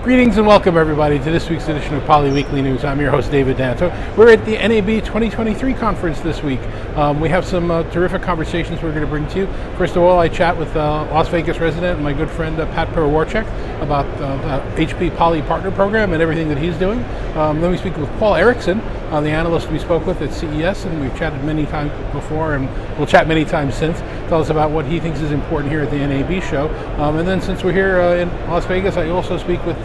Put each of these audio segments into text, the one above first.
Greetings and welcome everybody to this week's edition of Poly Weekly News. I'm your host David Danto. We're at the NAB 2023 conference this week. We have some terrific conversations we're going to bring to you. First of all, I chat with Las Vegas resident and my good friend Pat Piwowarczyk about the HP Poly Partner Program and everything that he's doing. Then we speak with Paul Erickson, the analyst we spoke with at CES, and we've chatted many times before and we'll chat many times since. Tell us about what he thinks is important here at the NAB show. And then since we're here in Las Vegas, I also speak with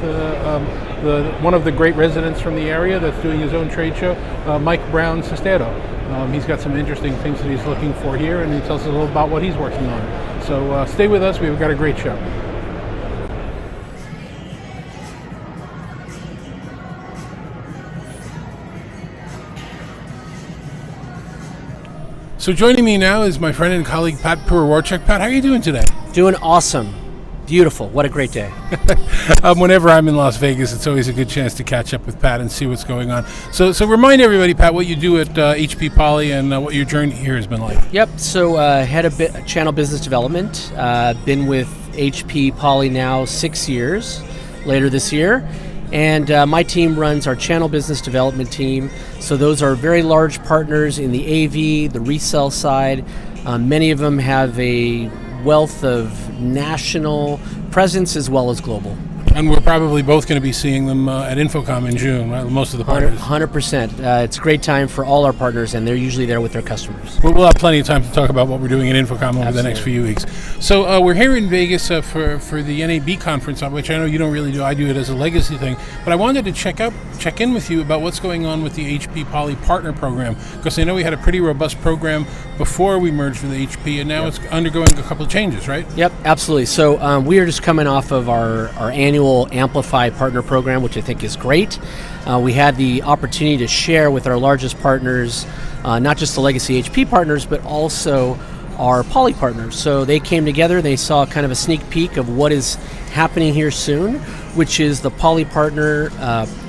one of the great residents from the area that's doing his own trade show, Mike Brown-Cestero. He's got some interesting things that he's looking for here, and he tells us a little about what he's working on. So stay with us. We've got a great show. So joining me now is my friend and colleague Pat Piwowarczyk. Pat, how are you doing today? Doing awesome. Beautiful. What a great day. Whenever I'm in Las Vegas, it's always a good chance to catch up with Pat and see what's going on. So remind everybody, Pat, what you do at HP Poly and what your journey here has been like. Yep. So head of channel business development. Been with HP Poly now 6 years, later this year. And my team runs our channel business development team. So those are very large partners in the AV, the resell side. Many of them have a wealth of national presence as well as global. And we're probably both going to be seeing them at Infocom in June, right? Most of the partners. 100%. It's a great time for all our partners, and they're usually there with their customers. We'll have plenty of time to talk about what we're doing at Infocom over Absolutely. the next few weeks. So we're here in Vegas for the NAB conference, which I know you don't really do. I do it as a legacy thing. But I wanted to check in with you about what's going on with the HP Poly Partner Program, because I know we had a pretty robust program before we merged with HP, and now It's undergoing a couple of changes, right? Yep, absolutely. So we are just coming off of our annual Amplify Partner Program, which I think is great. We had the opportunity to share with our largest partners, not just the legacy HP partners, but also our Poly partners. So they came together, they saw kind of a sneak peek of what is happening here soon, which is the Poly Partner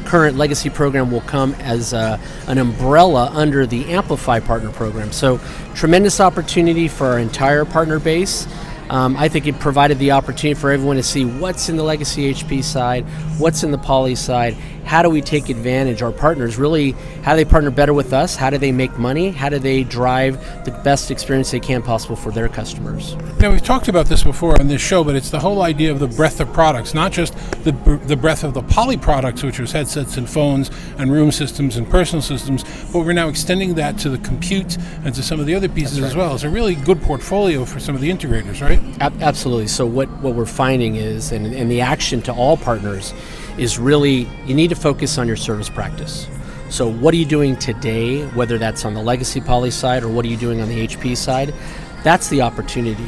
current legacy program will come as an umbrella under the Amplify Partner Program. So tremendous opportunity for our entire partner base. I think it provided the opportunity for everyone to see what's in the legacy HP side, what's in the Poly side, how do we take advantage, our partners really, how do they partner better with us, how do they make money, how do they drive the best experience they can possible for their customers. Now, we've talked about this before on this show, but it's the whole idea of the breadth of products, not just the breadth of the Poly products, which was headsets and phones and room systems and personal systems, but we're now extending that to the compute and to some of the other pieces as well. It's a really good portfolio for some of the integrators, right? Absolutely. So what we're finding is, and the action to all partners is really, you need to focus on your service practice. So what are you doing today, whether that's on the legacy Poly side or what are you doing on the HP side? That's the opportunity.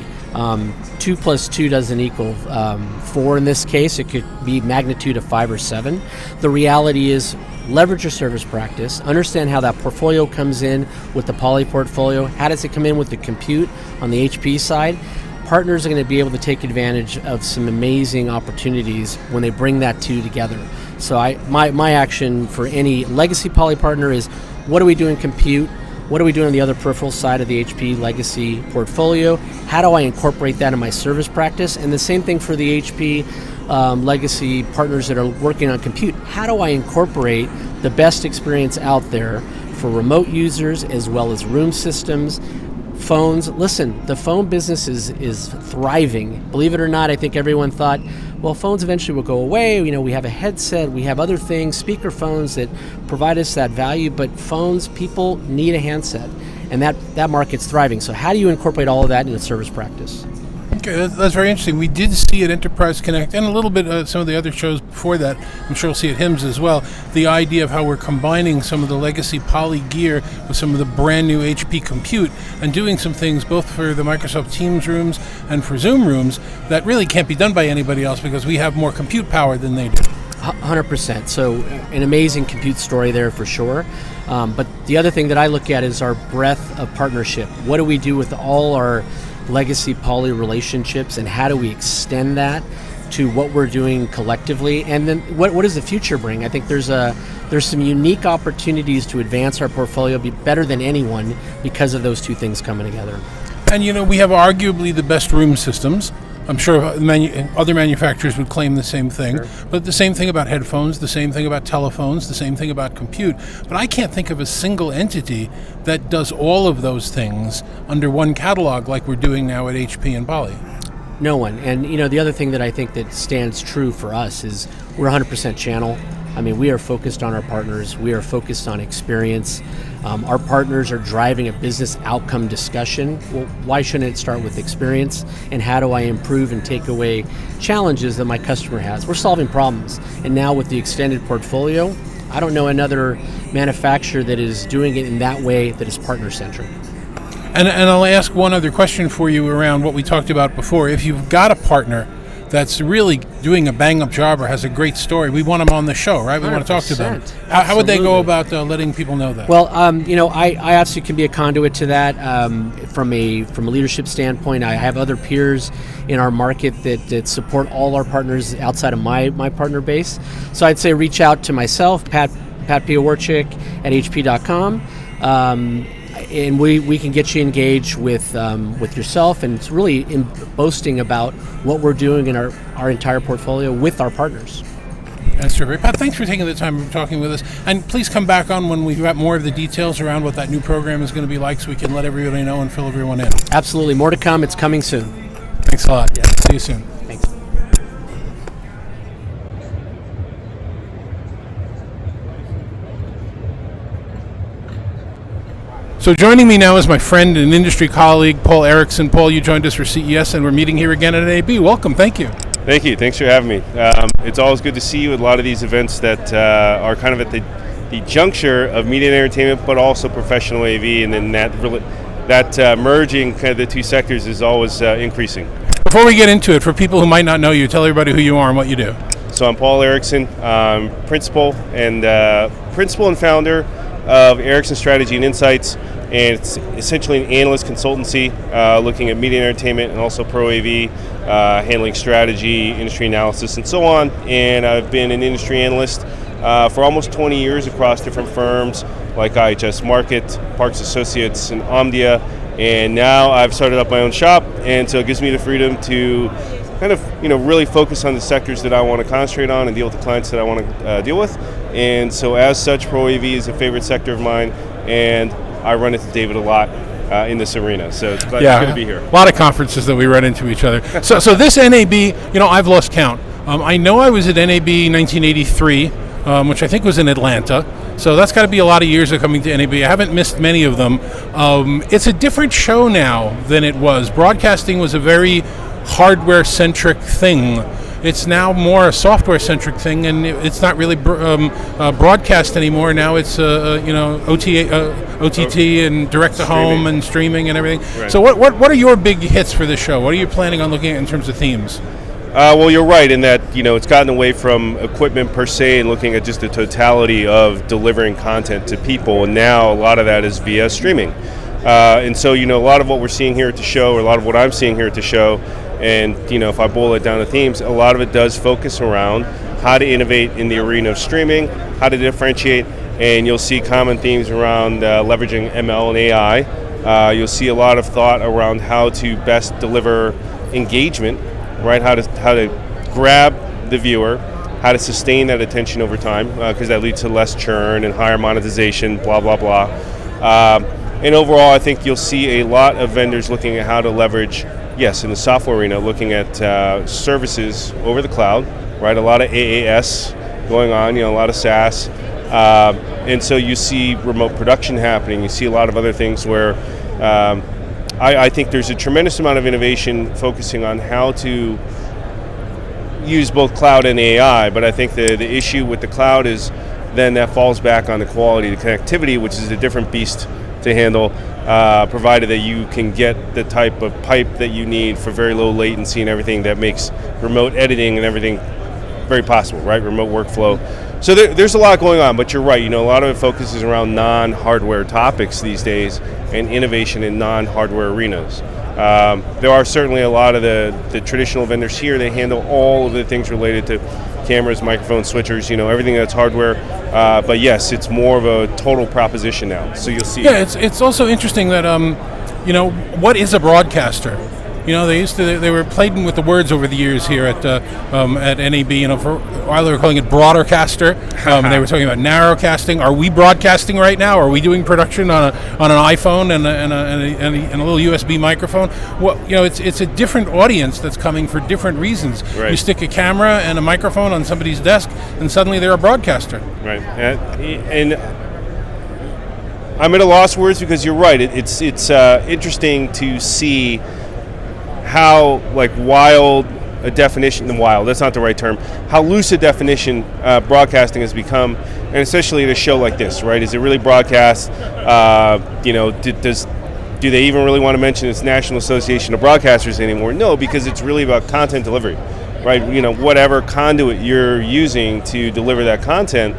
2 plus 2 doesn't equal 4 in this case. It could be magnitude of 5 or 7. The reality is leverage your service practice, understand how that portfolio comes in with the Poly portfolio, how does it come in with the compute on the HP side. Partners are going to be able to take advantage of some amazing opportunities when they bring that two together. So my action for any legacy Poly partner is, what are we doing compute? What are we doing on the other peripheral side of the HP legacy portfolio? How do I incorporate that in my service practice? And the same thing for the HP legacy partners that are working on compute. How do I incorporate the best experience out there for remote users as well as room systems, phones? Listen, the phone business is thriving. Believe it or not, I think everyone thought, well, phones eventually will go away. You know, we have a headset, we have other things, speaker phones that provide us that value, but phones, people need a handset, and that market's thriving. So how do you incorporate all of that into service practice? Okay, that's very interesting. We did see at Enterprise Connect and a little bit some of the other shows before that, I'm sure we'll see at HIMSS as well, the idea of how we're combining some of the legacy Poly gear with some of the brand new HP compute and doing some things both for the Microsoft Teams rooms and for Zoom rooms that really can't be done by anybody else because we have more compute power than they do. 100%. So an amazing compute story there for sure. But the other thing that I look at is our breadth of partnership. What do we do with all our legacy Poly relationships, and how do we extend that to what we're doing collectively? And then what does the future bring? I think there's some unique opportunities to advance our portfolio, be better than anyone because of those two things coming together. And you know, we have arguably the best room systems. I'm sure other manufacturers would claim the same thing, Sure. but the same thing about headphones, the same thing about telephones, the same thing about compute. But I can't think of a single entity that does all of those things under one catalog like we're doing now at HP and Poly. No one. And the other thing that I think that stands true for us is we're 100% channel. I mean, we are focused on our partners. We are focused on experience. Our partners are driving a business outcome discussion. Well, why shouldn't it start with experience? And how do I improve and take away challenges that my customer has? We're solving problems. And now with the extended portfolio, I don't know another manufacturer that is doing it in that way that is partner-centric. And I'll ask one other question for you around what we talked about before. If you've got a partner that's really doing a bang-up job or has a great story, we want them on the show, right? We want to talk to them. How would they go about letting people know that? Well, I absolutely can be a conduit to that. From a leadership standpoint, I have other peers in our market that support all our partners outside of my partner base. So I'd say reach out to myself, Pat Piwowarczyk at hp.com. And we can get you engaged with yourself, and it's really boasting about what we're doing in our entire portfolio with our partners. That's terrific. Pat, thanks for taking the time and talking with us. And please come back on when we've got more of the details around what that new program is going to be like so we can let everybody know and fill everyone in. Absolutely. More to come. It's coming soon. Thanks a lot. Yeah. See you soon. Thanks. So joining me now is my friend and industry colleague, Paul Erickson. Paul, you joined us for CES, and we're meeting here again at NAB. Welcome. Thank you. Thank you. Thanks for having me. It's always good to see you at a lot of these events that are kind of at the juncture of media and entertainment, but also professional AV, and then that merging kind of the two sectors is always increasing. Before we get into it, for people who might not know you, tell everybody who you are and what you do. So I'm Paul Erickson, principal and founder of Erickson Strategy and Insights, and it's essentially an analyst consultancy looking at media and entertainment and also pro AV, handling strategy, industry analysis, and so on. And I've been an industry analyst for almost 20 years across different firms like IHS Markit, Parks Associates, and Omdia. And now I've started up my own shop, and so it gives me the freedom to kind of really focus on the sectors that I want to concentrate on and deal with the clients that I want to deal with. And so as such, Pro AV is a favorite sector of mine, and I run into David a lot in this arena. So it's good to be here. A lot of conferences that we run into each other. So this NAB, I've lost count. I know I was at NAB 1983, which I think was in Atlanta. So that's got to be a lot of years of coming to NAB. I haven't missed many of them. It's a different show now than it was. Broadcasting was a very hardware-centric thing. It's now more a software-centric thing, and it's not really broadcast anymore. Now it's OTT and direct-to-home and streaming and everything. Right. So what are your big hits for this show? What are you planning on looking at in terms of themes? Well, you're right in that it's gotten away from equipment per se and looking at just the totality of delivering content to people, and now a lot of that is via streaming. And so a lot of what we're seeing here at the show, or a lot of what I'm seeing here at the show, and if I boil it down to themes, a lot of it does focus around how to innovate in the arena of streaming, how to differentiate, and you'll see common themes around leveraging ML and AI. You'll see a lot of thought around how to best deliver engagement, right? How to grab the viewer, how to sustain that attention over time, because that leads to less churn and higher monetization, blah, blah, blah. And overall, I think you'll see a lot of vendors looking at how to leverage, in the software arena, looking at services over the cloud, right? A lot of AAS going on, a lot of SaaS. And so you see remote production happening. You see a lot of other things where I think there's a tremendous amount of innovation focusing on how to use both cloud and AI, but I think the issue with the cloud is then that falls back on the quality, the connectivity, which is a different beast to handle, provided that you can get the type of pipe that you need for very low latency and everything that makes remote editing and everything very possible, right? Remote workflow. So there's a lot going on, but you're right. A lot of it focuses around non-hardware topics these days and innovation in non-hardware arenas. There are certainly a lot of the traditional vendors here. They handle all of the things related to cameras, microphones, switchers, everything that's hardware. But yes, it's more of a total proposition now. So you'll see. Yeah, it's also interesting that, what is a broadcaster? They were playing with the words over the years here at NAB. For a while they were calling it broadercaster. They were talking about narrowcasting. Are we broadcasting right now? Are we doing production on an iPhone and a little USB microphone? Well, it's a different audience that's coming for different reasons. Right. You stick a camera and a microphone on somebody's desk, and suddenly they're a broadcaster. Right. And I'm at a loss for words because you're right. It's interesting to see how wild a definition, wild, that's not the right term, how loose a definition broadcasting has become, and especially at a show like this, right? Is it really broadcast? Do they even really want to mention it's National Association of Broadcasters anymore? No, because it's really about content delivery, right? Whatever conduit you're using to deliver that content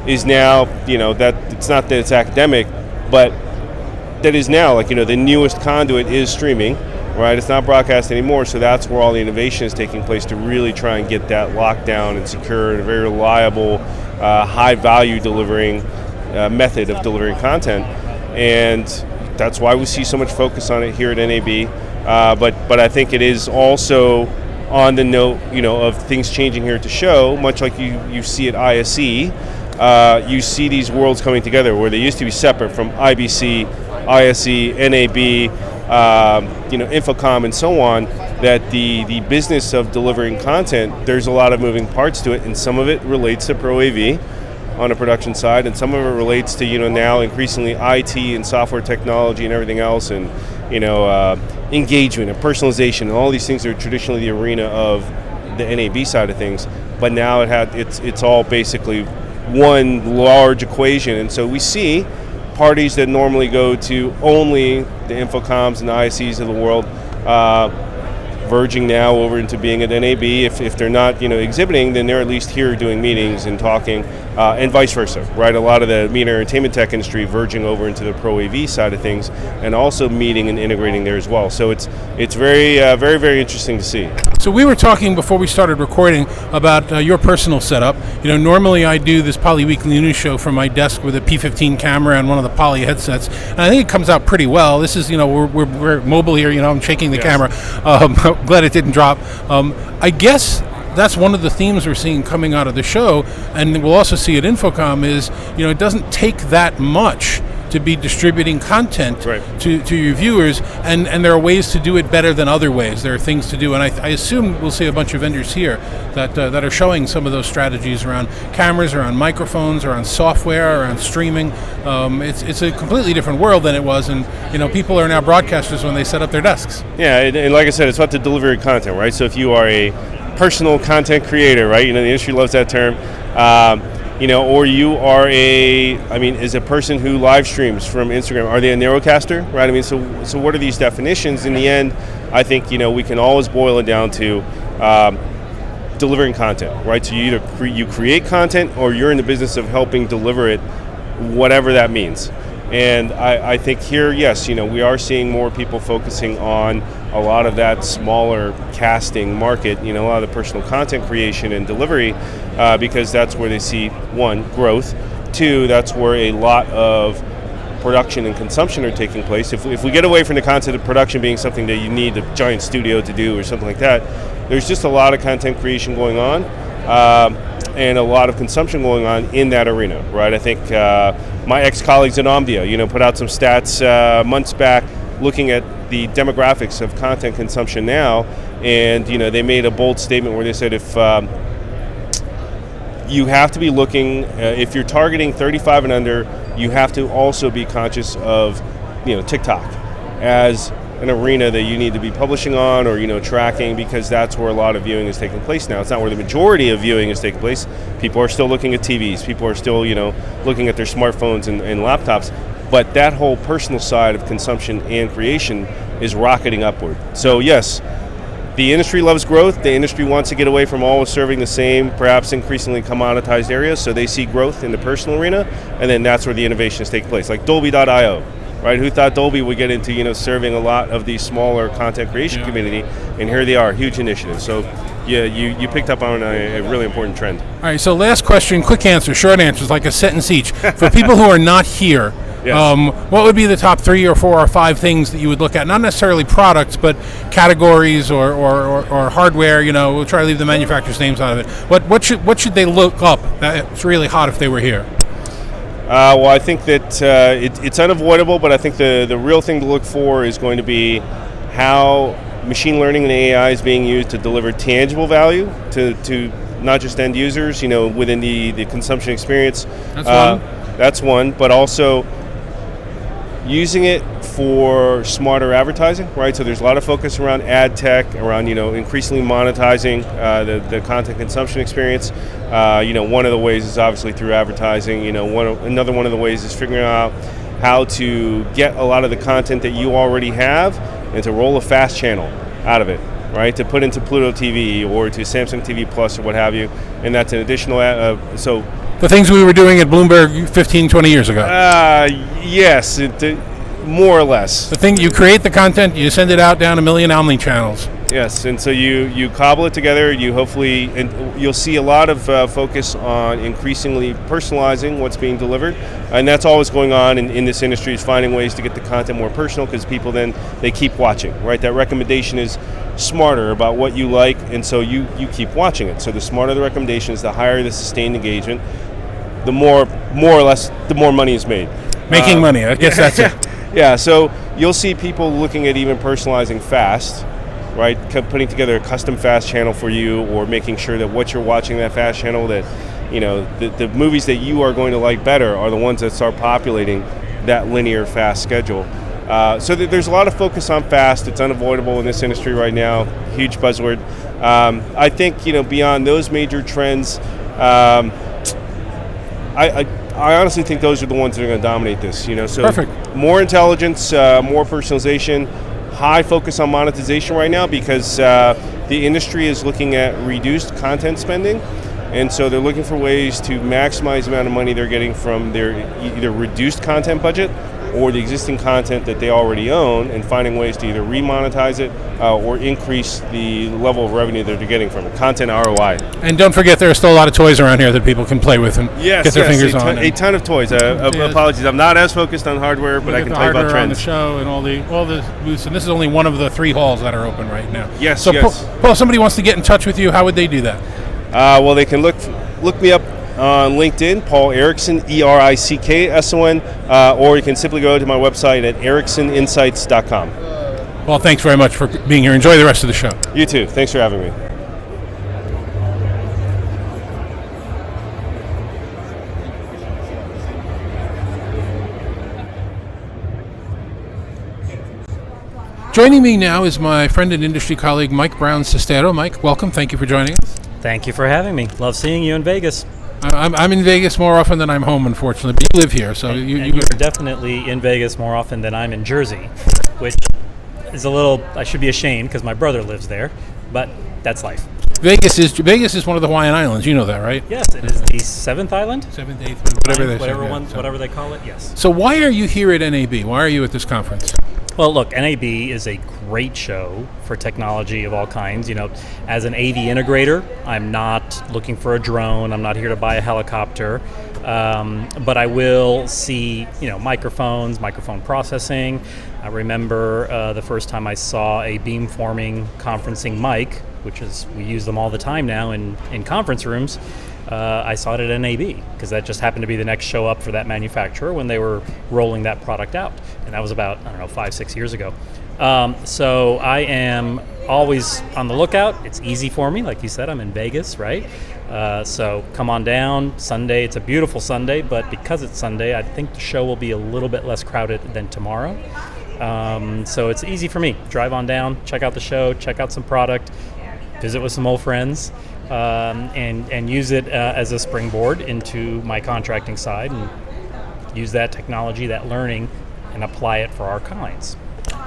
is now, that it's not that it's academic, but that is now, the newest conduit is streaming. Right, it's not broadcast anymore, so that's where all the innovation is taking place to really try and get that locked down and secure and a very reliable, high-value delivering method of delivering content, and that's why we see so much focus on it here at NAB. But I think it is also on the note, of things changing here at the show, much like you see at ISE. You see these worlds coming together where they used to be separate from IBC, ISE, NAB. Infocom and so on, that the business of delivering content, there's a lot of moving parts to it, and some of it relates to Pro AV on the production side, and some of it relates to, now increasingly IT and software technology and everything else, and, engagement and personalization and all these things are traditionally the arena of the NAB side of things, but now it's all basically one large equation, and so we see parties that normally go to only the Infocoms and the ISEs of the world, verging now over into being at NAB. If they're not, exhibiting, then they're at least here doing meetings and talking, and vice versa, right? A lot of the media and entertainment tech industry verging over into the Pro AV side of things, and also meeting and integrating there as well. So it's very, very, very interesting to see. So we were talking before we started recording about your personal setup. Normally I do this Poly Weekly News show from my desk with a P15 camera and one of the Poly headsets, and I think it comes out pretty well. This is, we're mobile here. I'm shaking the camera. Glad it didn't drop. I guess that's one of the themes we're seeing coming out of the show, and we'll also see at Infocom is, it doesn't take that much to be distributing content to your viewers, and there are ways to do it better than other ways. There are things to do, and I assume we'll see a bunch of vendors here that are showing some of those strategies around cameras, around microphones, around software, around streaming. It's a completely different world than it was, and people are now broadcasters when they set up their desks. Yeah, and like I said, it's about the delivery of content, right? So if you are a personal content creator, right? The industry loves that term. Or you are is a person who live streams from Instagram, are they a narrowcaster, right? So what are these definitions? In the end, I think, we can always boil it down to delivering content, right? So you either you create content or you're in the business of helping deliver it, whatever that means. And I think here, yes, we are seeing more people focusing on a lot of that smaller casting market, a lot of the personal content creation and delivery, because that's where they see, one, growth, two, that's where a lot of production and consumption are taking place. If we get away from the concept of production being something that you need a giant studio to do or something like that, there's just a lot of content creation going on, and a lot of consumption going on in that arena, right? I think my ex-colleagues at Omdia, put out some stats months back looking at the demographics of content consumption now, and they made a bold statement where they said if you have to be looking, if you're targeting 35 and under, you have to also be conscious of TikTok as an arena that you need to be publishing on or tracking, because that's where a lot of viewing is taking place now. It's not where the majority of viewing is taking place. People are still looking at TVs. People are still looking at their smartphones and laptops. But that whole personal side of consumption and creation is rocketing upward. So yes, the industry loves growth. The industry wants to get away from always serving the same, perhaps increasingly commoditized areas. So they see growth in the personal arena, and then that's where the innovations take place. Like Dolby.io, right? Who thought Dolby would get into serving a lot of the smaller content creation community? And here they are, huge initiatives. So yeah, you picked up on a really important trend. All right, so last question, quick answer, short answers, like a sentence each. For people who are not here, Yes. What would be the top 3 or 4 or 5 things that you would look at? Not necessarily products, but categories or hardware. We'll try to leave the manufacturers' names out of it. What should they look up that's really hot if they were here? Well, I think that it's unavoidable, but I think the real thing to look for is going to be how machine learning and AI is being used to deliver tangible value to not just end users, within the consumption experience. That's one, but also using it for smarter advertising, right? So there's a lot of focus around ad tech, around increasingly monetizing the content consumption experience. One of the ways is obviously through advertising. Another one of the ways is figuring out how to get a lot of the content that you already have and to roll a fast channel out of it, right? To put into Pluto TV or to Samsung TV Plus or what have you, and that's an additional. So the things we were doing at Bloomberg 15, 20 years ago. Yes, more or less. The thing, you create the content, you send it out down 1 million Omni channels. Yes, and so you cobble it together. And you'll see a lot of focus on increasingly personalizing what's being delivered, and that's always going on in this industry, is finding ways to get the content more personal, because people then they keep watching, right? That recommendation is smarter about what you like, and so you keep watching it. So the smarter the recommendation is, the higher the sustained engagement, the more or less, the more money is made. Making money, I guess that's it. Yeah, so you'll see people looking at even personalizing fast, right? Putting together a custom fast channel for you, or making sure that what you're watching that fast channel, that the movies that you are going to like better are the ones that start populating that linear fast schedule. So there's a lot of focus on fast. It's unavoidable in this industry right now. Huge buzzword. I think beyond those major trends, I honestly think those are the ones that are going to dominate this. So Perfect. More intelligence, more personalization, high focus on monetization right now, because the industry is looking at reduced content spending, and so they're looking for ways to maximize the amount of money they're getting from their either reduced content budget or the existing content that they already own, and finding ways to either remonetize it or increase the level of revenue that they're getting from it. Content ROI. And don't forget, there are still a lot of toys around here that people can play with and get their fingers on. A ton of toys. Apologies, I'm not as focused on hardware, but I can tell you about trends. On the show and all the booths, and this is only one of the 3 halls that are open right now. Yes. So, Paul, if somebody wants to get in touch with you, how would they do that? Well, they can look me up on LinkedIn, Paul Erickson, ERICKSON, or you can simply go to my website at ericksoninsights.com. Well, thanks very much for being here. Enjoy the rest of the show. You too. Thanks for having me. Joining me now is my friend and industry colleague, Mike Brown-Cestero. Mike, welcome. Thank you for joining us. Thank you for having me. Love seeing you in Vegas. I'm in Vegas more often than I'm home, unfortunately, but you live here, so you're definitely in Vegas more often than I'm in Jersey, which is a little, I should be ashamed because my brother lives there, but that's life. Vegas is one of the Hawaiian Islands. You know that, right? Yes, it is the 7th island? 7th, 8th, whatever they call it, yes. So why are you here at NAB? Why are you at this conference? Well, look, NAB is a great show for technology of all kinds. As an AV integrator, I'm not looking for a drone. I'm not here to buy a helicopter. But I will see, microphones, microphone processing. I remember the first time I saw a beamforming conferencing mic, which is, we use them all the time now in conference rooms. I saw it at NAB because that just happened to be the next show up for that manufacturer when they were rolling that product out. And that was about, 5-6 years ago. So I am always on the lookout. It's easy for me. Like you said, I'm in Vegas, right? So come on down. Sunday, it's a beautiful Sunday, but because it's Sunday, I think the show will be a little bit less crowded than tomorrow. So it's easy for me. Drive on down, check out the show, check out some product, visit with some old friends, and use it as a springboard into my contracting side, and use that technology, that learning, and apply it for our clients.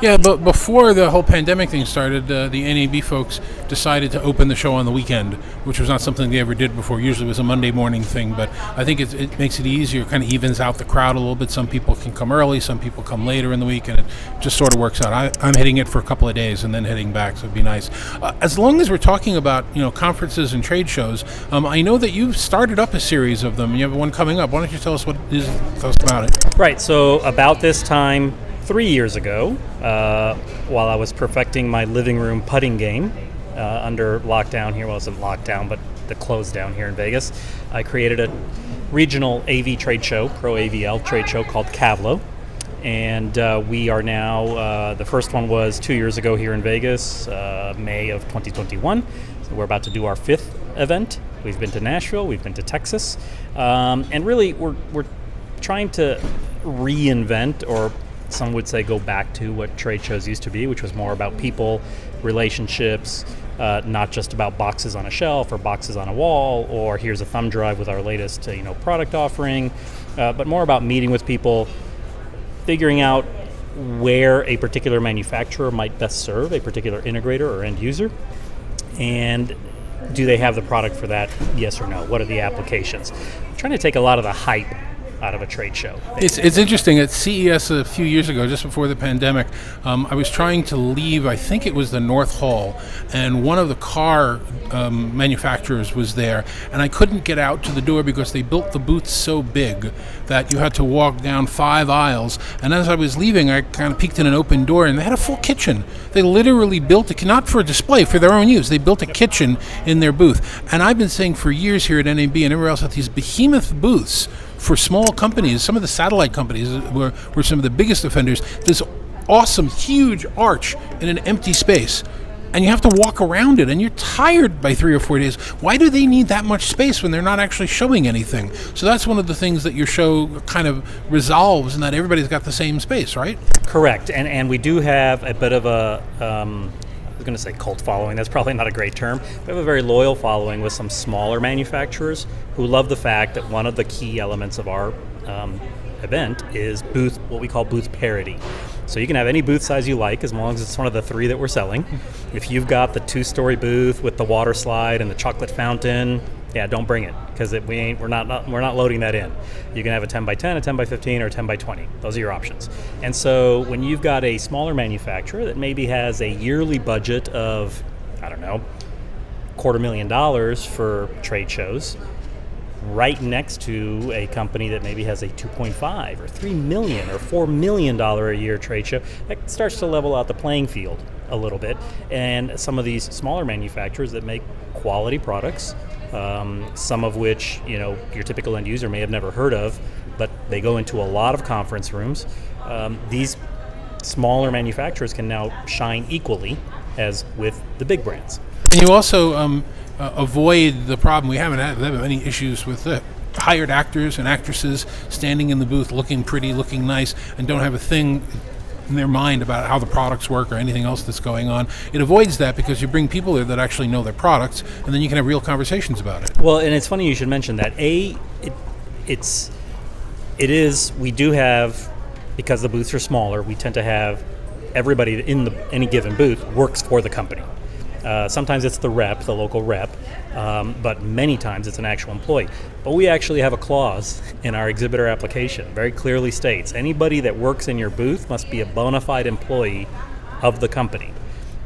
Yeah, but before the whole pandemic thing started, the NAB folks decided to open the show on the weekend, which was not something they ever did before. Usually it was a Monday morning thing, but I think it makes it easier, kind of evens out the crowd a little bit. Some people can come early, some people come later in the week, and it just sort of works out. I'm hitting it for a couple of days and then heading back, so it'd be nice. As long as we're talking about conferences and trade shows, I know that you've started up a series of them. You have one coming up. Why don't you tell us tell us about it? Right, so about this time 3 years ago, while I was perfecting my living room putting game under lockdown here, well, it wasn't lockdown, but the close down here in Vegas, I created a regional AV trade show, Pro AVL trade show called Kavlo. And we are now, the first one was 2 years ago here in Vegas, May of 2021. So we're about to do our 5th event. We've been to Nashville, we've been to Texas. And really, we're trying to reinvent, or some would say go back to what trade shows used to be, which was more about people, relationships, not just about boxes on a shelf or boxes on a wall, or here's a thumb drive with our latest product offering, but more about meeting with people, figuring out where a particular manufacturer might best serve a particular integrator or end user, and do they have the product for that, yes or no? What are the applications? I'm trying to take a lot of the hype out of a trade show. It's interesting. At CES a few years ago, just before the pandemic, I was trying to leave, I think it was the North Hall, and one of the car manufacturers was there, and I couldn't get out to the door because they built the booths so big that you had to walk down 5 aisles, and as I was leaving, I kind of peeked in an open door, and they had a full kitchen. They literally built not for a display, for their own use. They built a kitchen in their booth. And I've been saying for years here at NAB and everywhere else that these behemoth booths for small companies, some of the satellite companies were some of the biggest offenders, this awesome, huge arch in an empty space. And you have to walk around it, and you're tired by 3 or 4 days. Why do they need that much space when they're not actually showing anything? So that's one of the things that your show kind of resolves, in that everybody's got the same space, right? Correct. And we do have a bit of a, I was going to say cult following, that's probably not a great term. We have a very loyal following with some smaller manufacturers who love the fact that one of the key elements of our event is what we call booth parity. So you can have any booth size you like, as long as it's one of the 3 that we're selling. If you've got the 2-story booth with the water slide and the chocolate fountain, yeah, don't bring it, because we're not loading that in. You can have a 10 by 10, a 10 by 15, or a 10 by 20. Those are your options. And so when you've got a smaller manufacturer that maybe has a yearly budget of, I don't know, $250,000 for trade shows, right next to a company that maybe has a $2.5 or $3 million or $4 million a year trade show, that starts to level out the playing field a little bit. And some of these smaller manufacturers that make quality products, some of which your typical end user may have never heard of, but they go into a lot of conference rooms. These smaller manufacturers can now shine equally as with the big brands. And you also avoid the problem. We haven't had any issues with hired actors and actresses standing in the booth looking pretty, looking nice, and don't have a thing in their mind about how the products work or anything else that's going on. It avoids that because you bring people there that actually know their products, and then you can have real conversations about it. Well, and it's funny you should mention that. We do have, because the booths are smaller, we tend to have everybody in any given booth works for the company. Sometimes it's the local rep, but many times it's an actual employee. But we actually have a clause in our exhibitor application, very clearly states anybody that works in your booth must be a bona fide employee of the company.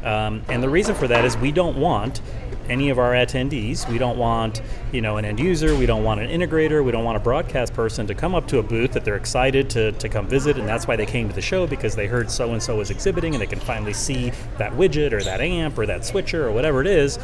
And the reason for that is we don't want any of our attendees, we don't want an end user, we don't want an integrator, we don't want a broadcast person to come up to a booth that they're excited to come visit, and that's why they came to the show, because they heard so-and-so is exhibiting and they can finally see that widget or that amp or that switcher or whatever it is.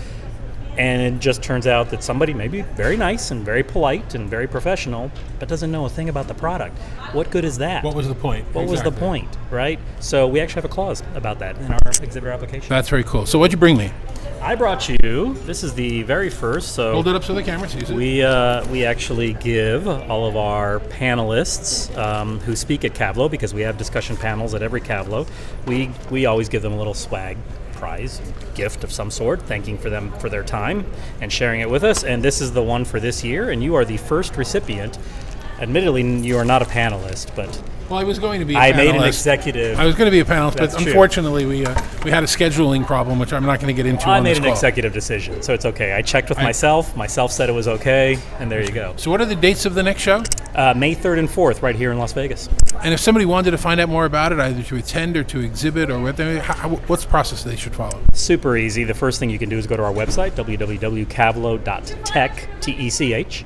And it just turns out that somebody may be very nice and very polite and very professional, but doesn't know a thing about the product. What good is that? What was the point? What was the point, right? So we actually have a clause about that in our exhibitor application. That's very cool. So what'd you bring me? I brought you, this is the very first, so hold it up so the camera sees it. We actually give all of our panelists who speak at Kavlo, because we have discussion panels at every Kavlo, we always give them a little swag prize, gift of some sort, thanking for them for their time and sharing it with us. And this is the one for this year, and you are the first recipient Admittedly, you are not a panelist, but Well, I was going to be a I panelist. made an executive. I was going to be a panelist, but That's true. unfortunately we had a scheduling problem, which I'm not going to get into I on made this an call. executive decision, so it's okay. I checked with myself. Myself said it was okay, and there you go. So what are the dates of the next show? May 3rd and 4th, right here in Las Vegas. And if somebody wanted to find out more about it, either to attend or to exhibit, or what's the process they should follow? Super easy. The first thing you can do is go to our website, www.cavlo.tech, T-E-C-H.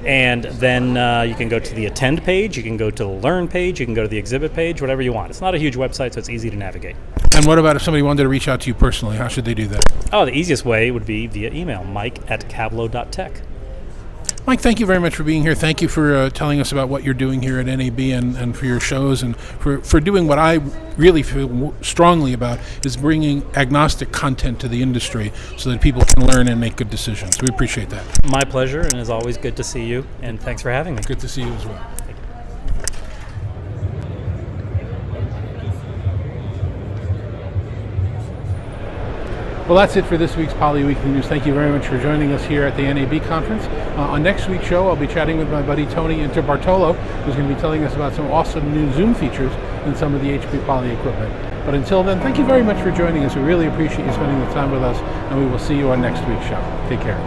And then you can go to the attend page, you can go to the learn page, you can go to the exhibit page, whatever you want. It's not a huge website, so it's easy to navigate. And what about if somebody wanted to reach out to you personally? How should they do that? Oh, the easiest way would be via email, mike@cavlo.tech. Mike, thank you very much for being here. Thank you for telling us about what you're doing here at NAB and for your shows and for doing what I really feel strongly about is bringing agnostic content to the industry so that people can learn and make good decisions. We appreciate that. My pleasure, and as always, good to see you, and thanks for having me. Good to see you as well. Well, that's it for this week's Poly Weekly News. Thank you very much for joining us here at the NAB conference. On next week's show, I'll be chatting with my buddy Tony Interbartolo, who's going to be telling us about some awesome new Zoom features and some of the HP Poly equipment. But until then, thank you very much for joining us. We really appreciate you spending the time with us, and we will see you on next week's show. Take care.